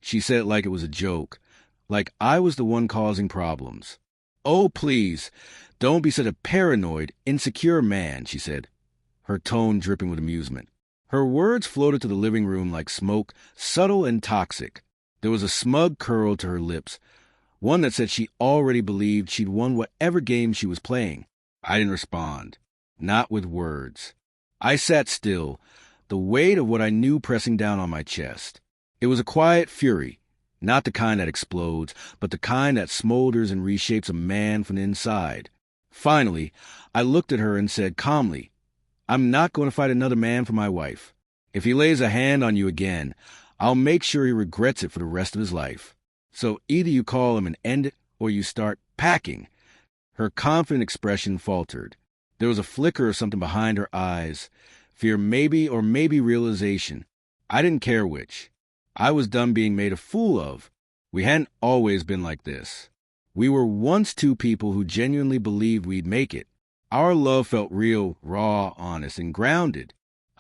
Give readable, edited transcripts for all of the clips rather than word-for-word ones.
She said it like it was a joke, like I was the one causing problems. "Oh, please, don't be such a paranoid, insecure man," she said, her tone dripping with amusement. Her words floated to the living room like smoke, subtle and toxic. There was a smug curl to her lips, one that said she already believed she'd won whatever game she was playing. I didn't respond, not with words. I sat still, the weight of what I knew pressing down on my chest. It was a quiet fury, not the kind that explodes, but the kind that smolders and reshapes a man from the inside. Finally, I looked at her and said calmly, "I'm not going to fight another man for my wife. If he lays a hand on you again, I'll make sure he regrets it for the rest of his life. So either you call him and end it, or you start packing." Her confident expression faltered. There was a flicker of something behind her eyes, fear maybe, or maybe realization. I didn't care which. I was done being made a fool of. We hadn't always been like this. We were once two people who genuinely believed we'd make it. Our love felt real, raw, honest, and grounded.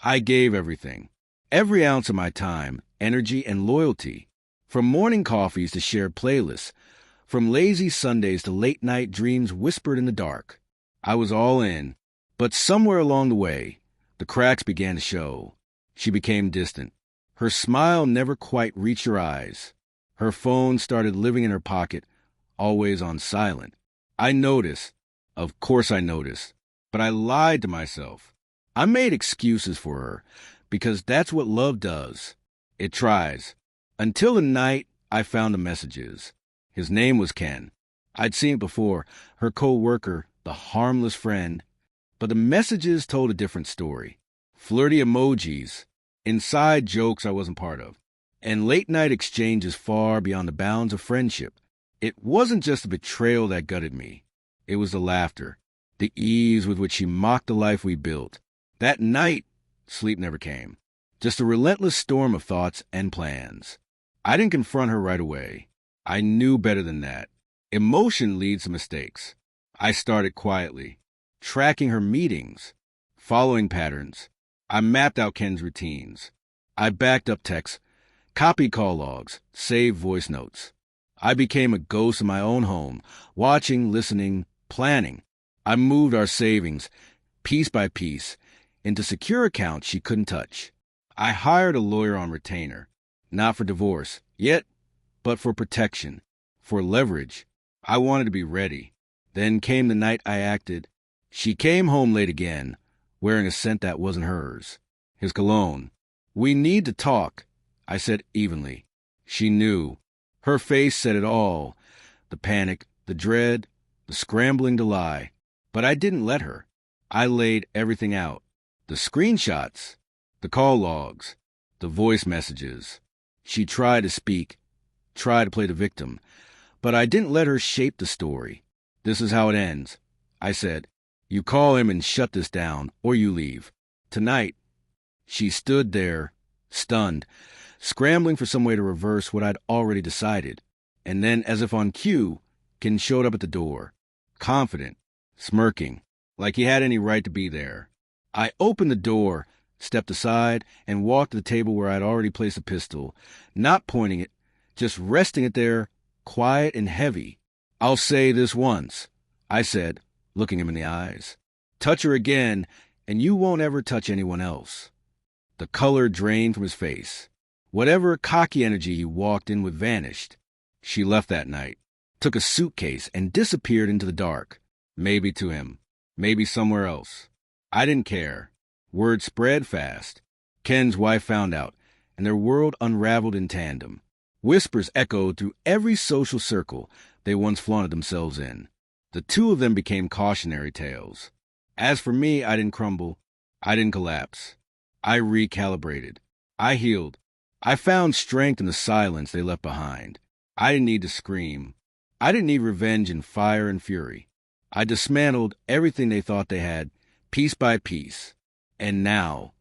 I gave everything. Every ounce of my time, energy, and loyalty. From morning coffees to shared playlists. From lazy Sundays to late-night dreams whispered in the dark. I was all in. But somewhere along the way, the cracks began to show. She became distant. Her smile never quite reached her eyes. Her phone started living in her pocket, always on silent. I noticed. Of course I noticed. But I lied to myself. I made excuses for her, because that's what love does. It tries. Until the night I found the messages. His name was Ken. I'd seen it before, her co-worker, the harmless friend. But the messages told a different story. Flirty emojis, inside jokes I wasn't part of, and late-night exchanges far beyond the bounds of friendship. It wasn't just the betrayal that gutted me. It was the laughter, the ease with which she mocked the life we built. That night, sleep never came. Just a relentless storm of thoughts and plans. I didn't confront her right away. I knew better than that. Emotion leads to mistakes. I started quietly, tracking her meetings, following patterns. I mapped out Ken's routines. I backed up texts, copied call logs, saved voice notes. I became a ghost in my own home, watching, listening, planning. I moved our savings, piece by piece, into secure accounts she couldn't touch. I hired a lawyer on retainer, not for divorce, yet, but for protection, for leverage. I wanted to be ready. Then came the night I acted. She came home late again, wearing a scent that wasn't hers, his cologne. "We need to talk," I said evenly. She knew. Her face said it all. The panic, the dread, the scrambling to lie. But I didn't let her. I laid everything out. The screenshots, the call logs, the voice messages. She tried to speak, tried to play the victim. But I didn't let her shape the story. "This is how it ends," I said. "You call him and shut this down, or you leave. Tonight." She stood there, stunned, scrambling for some way to reverse what I'd already decided. And then, as if on cue, Ken showed up at the door, confident, smirking, like he had any right to be there. I opened the door, stepped aside, and walked to the table where I'd already placed a pistol, not pointing it, just resting it there, quiet and heavy. "I'll say this once," I said, looking him in the eyes. "Touch her again, and you won't ever touch anyone else." The color drained from his face. Whatever cocky energy he walked in with vanished. She left that night, took a suitcase, and disappeared into the dark. Maybe to him, maybe somewhere else. I didn't care. Word spread fast. Ken's wife found out, and their world unraveled in tandem. Whispers echoed through every social circle they once flaunted themselves in. The two of them became cautionary tales. As for me, I didn't crumble. I didn't collapse. I recalibrated. I healed. I found strength in the silence they left behind. I didn't need to scream. I didn't need revenge in fire and fury. I dismantled everything they thought they had, piece by piece. And now,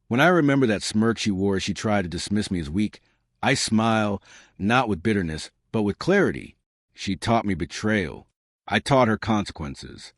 when I remember that smirk she wore as she tried to dismiss me as weak, I smile, not with bitterness, but with clarity. She taught me betrayal. I taught her consequences.